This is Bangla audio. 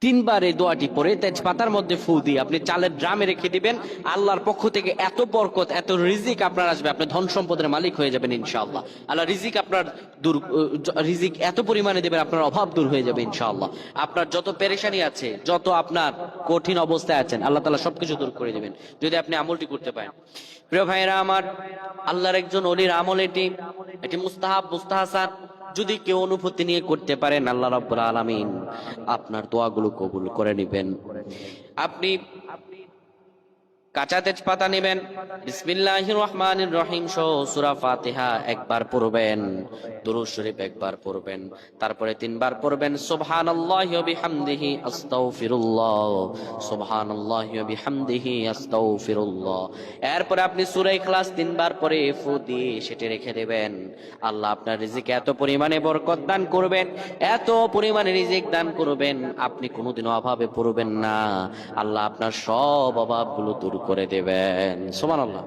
তিনবার এই দোয়াটি পড়ে তেজপাতার মধ্যে ফু দিয়ে আপনি চালের ড্রামে রেখে দিবেন। আল্লাহর পক্ষ থেকে এত বরকত, এত রিজিক আপনার আসবে, আপনি ধন সম্পদের মালিক হয়ে যাবেন ইনশাআল্লাহ। আল্লাহ রিজিক আপনার রিজিক এত পরিমাণে দেবেন, আপনার অভাব দূর হয়ে যাবে ইনশাআল্লাহ। আপনার যত পেরেশানি আছে, যত আপনার কঠিন অবস্থায় আছেন, আল্লাহ তাআলা সবকিছু দূর করে দিবেন যদি আপনি আমলটি করতে পারেন। প্রিয় ভাইরা আমার, আল্লাহর একজন ওলির আমল এটি মুস্তাহাব, মুস্তাহাসান। যদি কেউ অনুভূতি নিয়ে করতে পারেন, আল্লাহ রাব্বুল আলামিন আপনার দোয়াগুলো কবুল করে নেবেন। আপনি কাঁচা তেজপাতা নেবেন, বিসমিল্লাহির রহমানির রহিম সহ সূরা ফাতিহা একবার পড়বেন, দুরূদ শরীফ একবার পড়বেন, তারপরে তিনবার পড়বেন সুবহানাল্লাহি ওয়া বিহামদিহি আস্তাগফিরুল্লাহ, সুবহানাল্লাহি ওয়া বিহামদিহি আস্তাগফিরুল্লাহ। এরপরে আপনি সূরা ইখলাস তিনবার পড়ে ফু দিয়ে সেটি রেখে দেবেন। আল্লাহ আপনার রিজিকে এত পরিমাণে বরকত দান করবেন, এত পরিমাণে রিজিক দান করবেন, আপনি কোনোদিনও অভাবে পড়বেন না। আল্লাহ আপনার সব অভাবগুলো দূর করে দেবেন। সুবহানাল্লাহ।